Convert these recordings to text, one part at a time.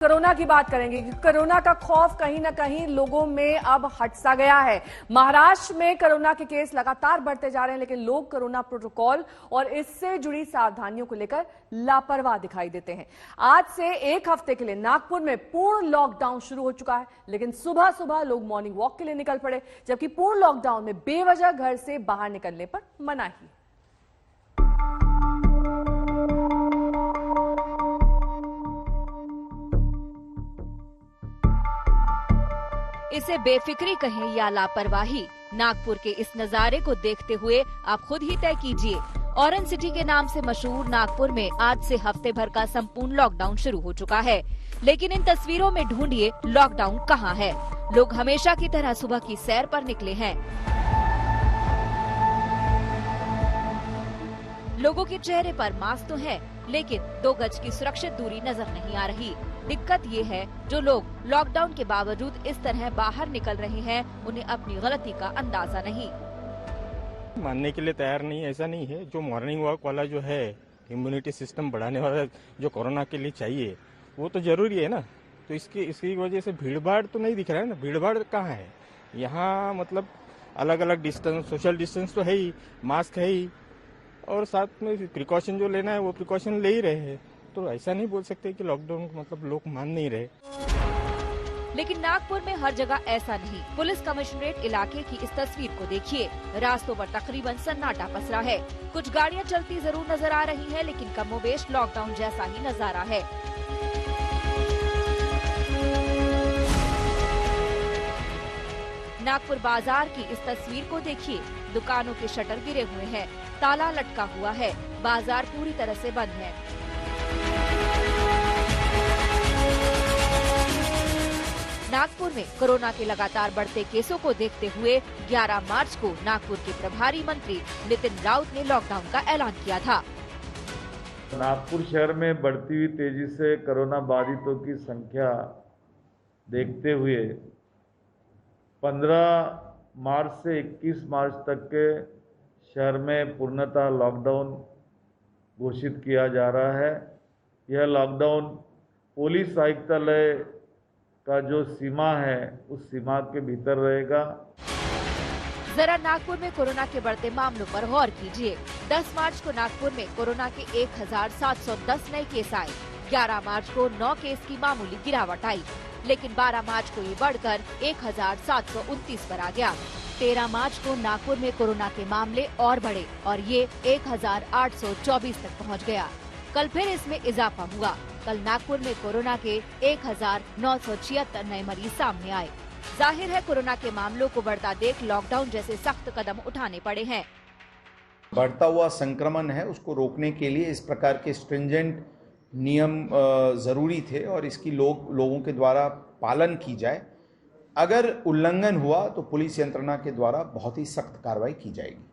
Corona की बात करेंगे कि कोरोना का खौफ कहीं ना कहीं लोगों में अब हट सा गया है। महाराष्ट्र में कोरोना के केस लगातार बढ़ते जा रहे हैं, लेकिन लोग कोरोना प्रोटोकॉल और इससे जुड़ी सावधानियों को लेकर लापरवाह दिखाई देते हैं। आज से एक हफ्ते के लिए नागपुर में पूर्ण लॉकडाउन शुरू हो चुका है, लेकिन सुबह सुबह लोग मॉर्निंग वॉक के लिए निकल पड़े, जबकि पूर्ण लॉकडाउन में बेवजह घर से बाहर निकलने पर मनाही। इसे बेफिक्री कहें या लापरवाही, नागपुर के इस नजारे को देखते हुए आप खुद ही तय कीजिए। ऑरेंज सिटी के नाम से मशहूर नागपुर में आज से हफ्ते भर का संपूर्ण लॉकडाउन शुरू हो चुका है, लेकिन इन तस्वीरों में ढूंढिए लॉकडाउन कहाँ है। लोग हमेशा की तरह सुबह की सैर पर निकले हैं। लोगों के चेहरे पर मास्क तो है, लेकिन 2 गज की सुरक्षित दूरी नजर नहीं आ रही। दिक्कत ये है, जो लोग लॉकडाउन के बावजूद इस तरह बाहर निकल रहे हैं, उन्हें अपनी गलती का अंदाजा नहीं। मानने के लिए तैयार नहीं, ऐसा नहीं है। जो मॉर्निंग वॉक वाला जो है, इम्यूनिटी सिस्टम बढ़ाने वाला जो कोरोना के लिए चाहिए, वो तो जरूरी है ना। तो इसकी वजह से भीड़-भाड़ तो नहीं दिख रहा है ना। भीड़-भाड़ कहाँ है यहाँ? मतलब अलग अलग डिस्टेंस, सोशल डिस्टेंस तो है ही, मास्क है ही, और साथ में प्रिकॉशन जो लेना है वो प्रिकॉशन ले ही रहे हैं। तो ऐसा नहीं बोल सकते कि लॉकडाउन मतलब लोग मान नहीं रहे। लेकिन नागपुर में हर जगह ऐसा नहीं। पुलिस कमिश्नरेट इलाके की इस तस्वीर को देखिए। रास्तों पर तकरीबन सन्नाटा पसरा है। कुछ गाड़ियां चलती जरूर नजर आ रही हैं, लेकिन कमोबेश लॉकडाउन जैसा ही नजारा है। नागपुर बाजार की इस तस्वीर को देखिए। दुकानों के शटर गिरे हुए हैं, ताला लटका हुआ है, बाजार पूरी तरह से बंद है। नागपुर में कोरोना के लगातार बढ़ते केसों को देखते हुए 11 मार्च को नागपुर के प्रभारी मंत्री नितिन राउत ने लॉकडाउन का ऐलान किया था। नागपुर शहर में बढ़ती हुई तेजी से कोरोना बाधितों की संख्या देखते हुए 15 मार्च से 21 मार्च तक के शहर में पूर्णतः लॉकडाउन घोषित किया जा रहा है। यह लॉकडाउन पुलिस आयुक्तालय का जो सीमा है, उस सीमा के भीतर रहेगा। जरा नागपुर में कोरोना के बढ़ते मामलों पर गौर कीजिए। 10 मार्च को नागपुर में कोरोना के 1710 नए केस आए। 11 मार्च को 9 केस की मामूली गिरावट आई, लेकिन 12 मार्च को ये बढ़कर 1729 पर आ गया। 13 मार्च को नागपुर में कोरोना के मामले और बढ़े और ये 1824 तक पहुंच गया। कल फिर इसमें इजाफा हुआ। कल नागपुर में कोरोना के 1976 नए मरीज सामने आए। जाहिर है, कोरोना के मामलों को बढ़ता देख लॉकडाउन जैसे सख्त कदम उठाने पड़े हैं। बढ़ता हुआ संक्रमण है, उसको रोकने के लिए इस प्रकार के स्ट्रिंजेंट नियम जरूरी थे और इसकी लोगों के द्वारा पालन की जाए। अगर उल्लंघन हुआ तो पुलिस यंत्रणा के द्वारा बहुत ही सख्त कार्रवाई की जाएगी।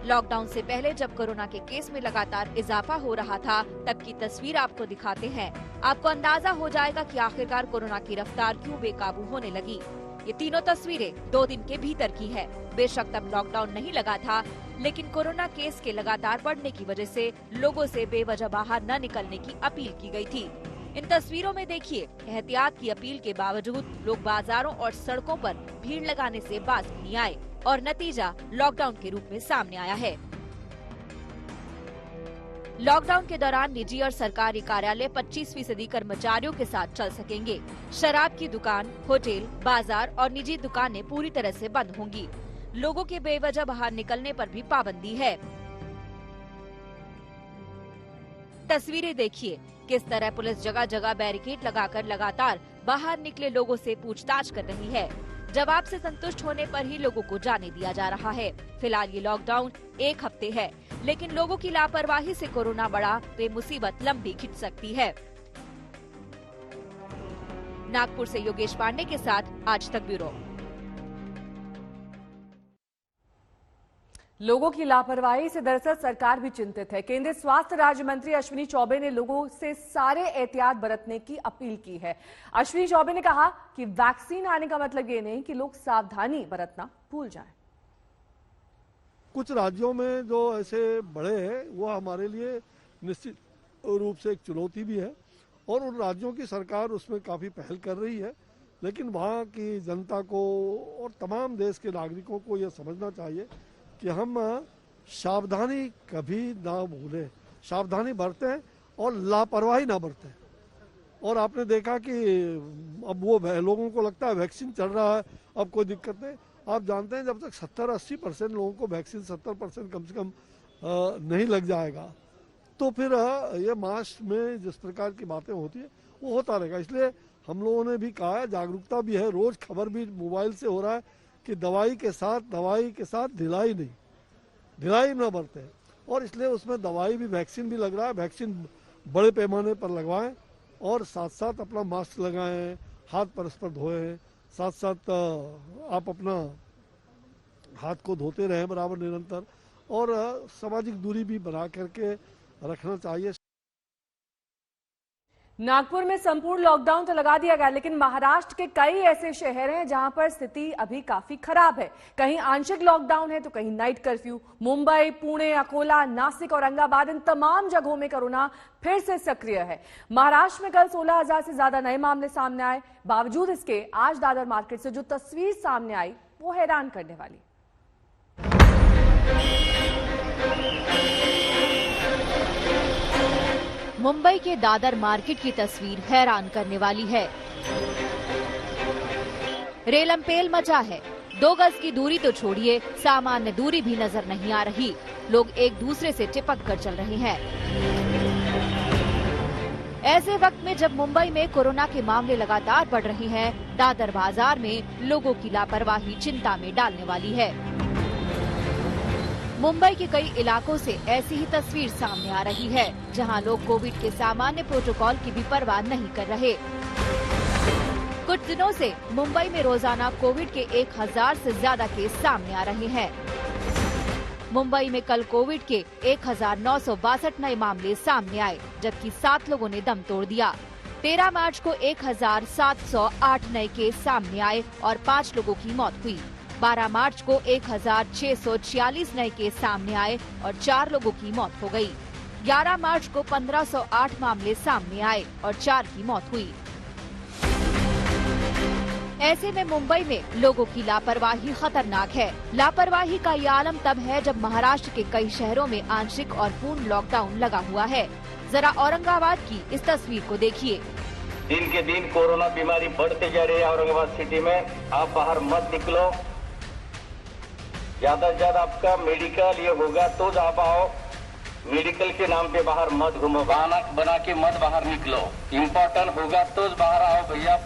लॉकडाउन से पहले जब कोरोना के केस में लगातार इजाफा हो रहा था, तब की तस्वीर आपको दिखाते हैं। आपको अंदाजा हो जाएगा कि आखिरकार कोरोना की रफ्तार क्यों बेकाबू होने लगी। ये तीनों तस्वीरें 2 दिन के भीतर की है। बेशक तब लॉकडाउन नहीं लगा था, लेकिन कोरोना केस के लगातार बढ़ने की वजह से लोगों से बेवजह बाहर न निकलने की अपील की गई थी। इन तस्वीरों में देखिए, एहतियात की अपील के बावजूद लोग बाजारों और सड़कों पर भीड़ लगाने से बाज नहीं आए और नतीजा लॉकडाउन के रूप में सामने आया है। लॉकडाउन के दौरान निजी और सरकारी कार्यालय 25% कर्मचारियों के साथ चल सकेंगे। शराब की दुकान, होटल, बाजार और निजी दुकानें पूरी तरह से बंद होंगी। लोगों के बेवजह बाहर निकलने पर भी पाबंदी है। तस्वीरें देखिए, किस तरह पुलिस जगह जगह बैरिकेड लगाकर लगातार बाहर निकले लोगों से पूछताछ कर रही है। जवाब से संतुष्ट होने पर ही लोगों को जाने दिया जा रहा है। फिलहाल ये लॉकडाउन 1 हफ्ते है, लेकिन लोगों की लापरवाही से कोरोना बढ़ा तो ये मुसीबत लंबी खिंच सकती है। नागपुर से योगेश पांडे के साथ आज तक ब्यूरो। लोगों की लापरवाही से दरअसल सरकार भी चिंतित है। केंद्रीय स्वास्थ्य राज्य मंत्री अश्विनी चौबे ने लोगों से सारे एहतियात बरतने की अपील की है। अश्विनी चौबे ने कहा कि वैक्सीन आने का मतलब ये नहीं कि लोग सावधानी बरतना भूल जाएं। कुछ राज्यों में जो ऐसे बढ़े हैं, वो हमारे लिए निश्चित रूप से एक चुनौती भी है और उन राज्यों की सरकार उसमें काफ़ी पहल कर रही है, लेकिन वहाँ की जनता को और तमाम देश के नागरिकों को यह समझना चाहिए कि हम सावधानी कभी ना भूलें, सावधानी बरतें और लापरवाही ना बरतें। और आपने देखा कि अब वो लोगों को लगता है वैक्सीन चल रहा है, अब कोई दिक्कत नहीं। आप जानते हैं जब तक 70-80% लोगों को वैक्सीन 70% कम से कम नहीं लग जाएगा तो फिर ये मास में जिस प्रकार की बातें होती है वो होता रहेगा। इसलिए हम लोगों ने भी कहा है, जागरूकता भी है, रोज खबर भी मोबाइल से हो रहा है कि दवाई के साथ ढिलाई नहीं, ढिलाई न बरतें। और इसलिए उसमें दवाई भी, वैक्सीन भी लग रहा है, वैक्सीन बड़े पैमाने पर लगवाएं और साथ साथ अपना मास्क लगाएं, हाथ परस्पर धोएं, साथ साथ आप अपना हाथ को धोते रहें बराबर निरंतर, और सामाजिक दूरी भी बना करके रखना चाहिए। नागपुर में संपूर्ण लॉकडाउन तो लगा दिया गया, लेकिन महाराष्ट्र के कई ऐसे शहर हैं जहां पर स्थिति अभी काफी खराब है। कहीं आंशिक लॉकडाउन है तो कहीं नाइट कर्फ्यू। मुंबई, पुणे, अकोला, नासिक, औरंगाबाद, इन तमाम जगहों में कोरोना फिर से सक्रिय है। महाराष्ट्र में कल 16,000 से ज्यादा नए मामले सामने आए। बावजूद इसके आज दादर मार्केट से जो तस्वीर सामने आई वो हैरान करने वाली। मुंबई के दादर मार्केट की तस्वीर हैरान करने वाली है। रेलमपेल मचा है। 2 गज की दूरी तो छोड़िए, सामान्य दूरी भी नजर नहीं आ रही। लोग एक दूसरे से चिपक कर चल रहे हैं। ऐसे वक्त में जब मुंबई में कोरोना के मामले लगातार बढ़ रहे हैं, दादर बाजार में लोगों की लापरवाही चिंता में डालने वाली है। मुंबई के कई इलाकों से ऐसी ही तस्वीर सामने आ रही है, जहां लोग कोविड के सामान्य प्रोटोकॉल की भी परवाह नहीं कर रहे। कुछ दिनों से मुंबई में रोजाना कोविड के 1000 से ज्यादा केस सामने आ रहे हैं। मुंबई में कल कोविड के 1962 नए मामले सामने आए, जबकि 7 लोगों ने दम तोड़ दिया। 13 मार्च को 1708 नए केस सामने आए और 5 लोगों की मौत हुई। 12 मार्च को 1646 नए केस सामने आए और 4 लोगों की मौत हो गई। 11 मार्च को 1508 मामले सामने आए और 4 की मौत हुई। ऐसे में मुंबई में लोगों की लापरवाही खतरनाक है। लापरवाही का ये आलम तब है जब महाराष्ट्र के कई शहरों में आंशिक और पूर्ण लॉकडाउन लगा हुआ है। जरा औरंगाबाद की इस तस्वीर को देखिए। दिन के दिन कोरोना बीमारी बढ़ते जा रही है औरंगाबाद सिटी में। आप बाहर मत निकलो, ज्यादा से ज्यादा आपका मेडिकल ये होगा तो आप आओ। मेडिकल के नाम पे बाहर मत घूमो, बहाना बना के मत बाहर निकलो। इम्पोर्टेंट होगा तो बाहर आओ भैया।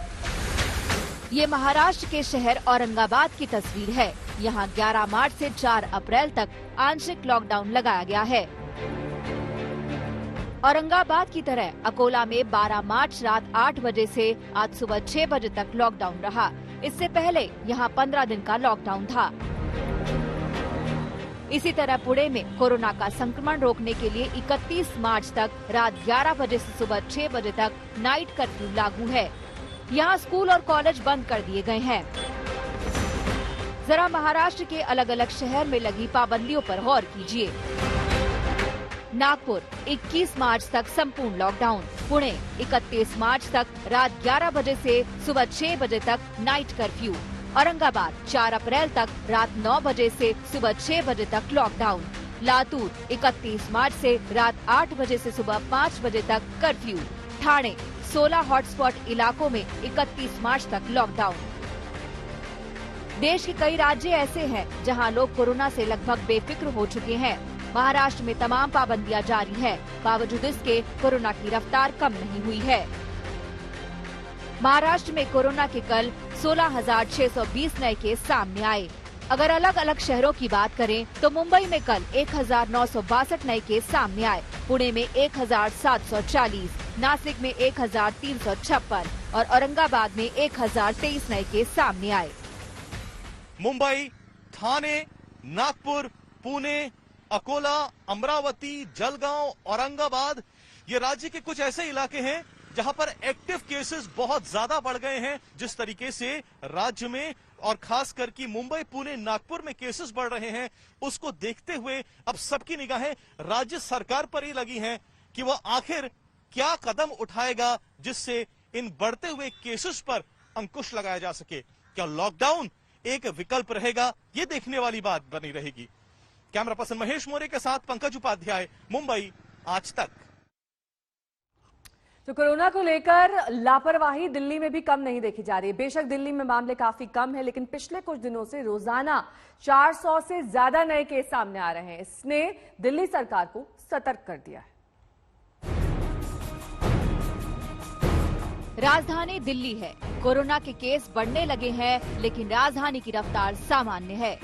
ये महाराष्ट्र के शहर औरंगाबाद की तस्वीर है। यहाँ 11 मार्च से 4 अप्रैल तक आंशिक लॉकडाउन लगाया गया है। औरंगाबाद की तरह अकोला में 12 मार्च रात 8 बजे से आज सुबह 6 बजे तक लॉकडाउन रहा। इससे पहले यहाँ 15 दिन का लॉकडाउन था। इसी तरह पुणे में कोरोना का संक्रमण रोकने के लिए 31 मार्च तक रात 11 बजे से सुबह 6 बजे तक नाइट कर्फ्यू लागू है। यहाँ स्कूल और कॉलेज बंद कर दिए गए हैं। जरा महाराष्ट्र के अलग अलग शहर में लगी पाबंदियों पर गौर कीजिए। नागपुर 21 मार्च तक संपूर्ण लॉकडाउन। पुणे 31 मार्च तक रात 11 बजे से सुबह 6 बजे तक नाइट कर्फ्यू। औरंगाबाद 4 अप्रैल तक रात 9 बजे से सुबह 6 बजे तक लॉकडाउन। लातूर 31 मार्च से रात 8 बजे से सुबह 5 बजे तक कर्फ्यू। ठाणे 16 हॉटस्पॉट इलाकों में 31 मार्च तक लॉकडाउन। देश के कई राज्य ऐसे हैं जहां लोग कोरोना से लगभग बेफिक्र हो चुके हैं। महाराष्ट्र में तमाम पाबंदियां जारी है, बावजूद इसके कोरोना की रफ्तार कम नहीं हुई है। महाराष्ट्र में कोरोना के कल 16,620 नए केस सामने आए। अगर अलग अलग शहरों की बात करें तो मुंबई में कल 1962 नए केस सामने आए, पुणे में 1740, नासिक में 1356 और औरंगाबाद में 1023 नए केस सामने आए। मुंबई, ठाणे, नागपुर, पुणे, अकोला, अमरावती, जलगांव, औरंगाबाद ये राज्य के कुछ ऐसे इलाके हैं जहां पर एक्टिव केसेस बहुत ज्यादा बढ़ गए हैं। जिस तरीके से राज्य में और खासकर कि मुंबई, पुणे, नागपुर में केसेस बढ़ रहे हैं, उसको देखते हुए अब सबकी निगाहें राज्य सरकार पर ही लगी हैं कि वह आखिर क्या कदम उठाएगा जिससे इन बढ़ते हुए केसेस पर अंकुश लगाया जा सके। क्या लॉकडाउन एक विकल्प रहेगा, ये देखने वाली बात बनी रहेगी। कैमरा पर्सन महेश मौर्य के साथ पंकज उपाध्याय, मुंबई, आज तक। तो कोरोना को लेकर लापरवाही दिल्ली में भी कम नहीं देखी जा रही है। बेशक दिल्ली में मामले काफी कम है, लेकिन पिछले कुछ दिनों से रोजाना 400 से ज्यादा नए केस सामने आ रहे हैं। इसने दिल्ली सरकार को सतर्क कर दिया है। राजधानी दिल्ली है, कोरोना के केस बढ़ने लगे हैं, लेकिन राजधानी की रफ्तार सामान्य है।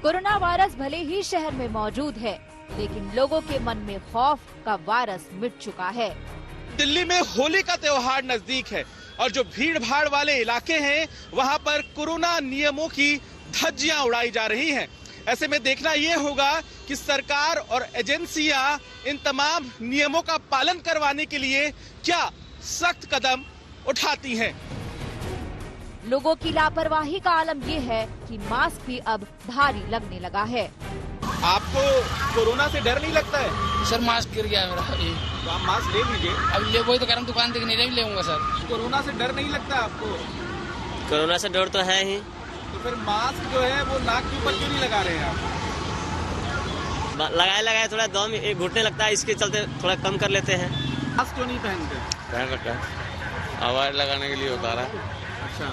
कोरोना वायरस भले ही शहर में मौजूद है, लेकिन लोगों के मन में खौफ का वायरस मिट चुका है। दिल्ली में होली का त्योहार नजदीक है और जो भीड़ भाड़ वाले इलाके हैं वहां पर कोरोना नियमों की धज्जियां उड़ाई जा रही हैं। ऐसे में देखना ये होगा कि सरकार और एजेंसियां इन तमाम नियमों का पालन करवाने के लिए क्या सख्त कदम उठाती हैं। लोगों की लापरवाही का आलम ये है कि मास्क भी अब भारी लगने लगा है। आपको कोरोना से डर नहीं लगता है? सर मास्क गिर गया मेरा अभी। तो आप मास्क ले लीजिए। अब ले वही तो कह रहा हूं, दुकान देखने नहीं लेऊंगा सर। कोरोना से डर नहीं लगता आपको? कोरोना से डर तो है ही। तो फिर मास्क जो है वो नाक के ऊपर क्यों नहीं लगा रहे हैं आप? लगाए थोड़ा दम घुटने लगता है, इसके चलते थोड़ा कम कर लेते हैं। मास्क क्यों नहीं पहनते? पहन रखा है, आवाज लगाने के लिए होता रहा। अच्छा,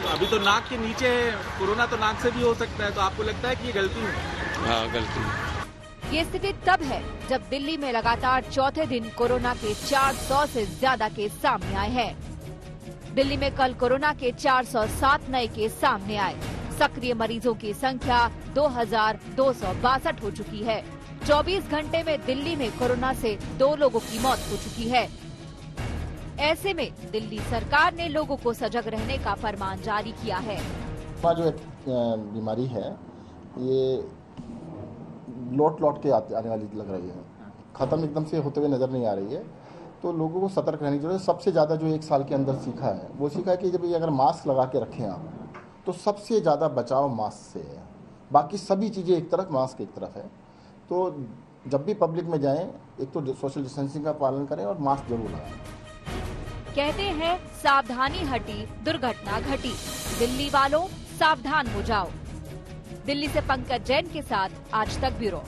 तो अभी तो नाक के नीचे है, कोरोना तो नाक से भी हो सकता है, तो आपको लगता है कि ये गलती है? हाँ, गलती। ये स्थिति तब है जब दिल्ली में लगातार चौथे दिन कोरोना के 400 से ज्यादा केस सामने आए हैं। दिल्ली में कल कोरोना के 407 नए केस सामने आए। सक्रिय मरीजों की संख्या 2262 हो चुकी है। 24 घंटे में दिल्ली में कोरोना से 2 लोगों की मौत हो चुकी है। ऐसे में दिल्ली सरकार ने लोगों को सजग रहने का फरमान जारी किया है। जो एक बीमारी है ये लौट के आने वाली लग रही है, खत्म एकदम से होते हुए नजर नहीं आ रही है, तो लोगों को सतर्क रहने की जरूरत है। सबसे ज़्यादा जो 1 साल के अंदर सीखा है वो सीखा है कि जब अगर मास्क लगा के रखें आप तो सबसे ज़्यादा बचाव मास्क से है। बाकी सभी चीज़ें एक तरफ, मास्क एक तरफ है। तो जब भी पब्लिक में जाएं, एक तो सोशल डिस्टेंसिंग का पालन करें और मास्क जरूर लगाएं। कहते हैं सावधानी हटी दुर्घटना घटी। दिल्ली वालों सावधान हो जाओ। दिल्ली से पंकज जैन के साथ आज तक ब्यूरो।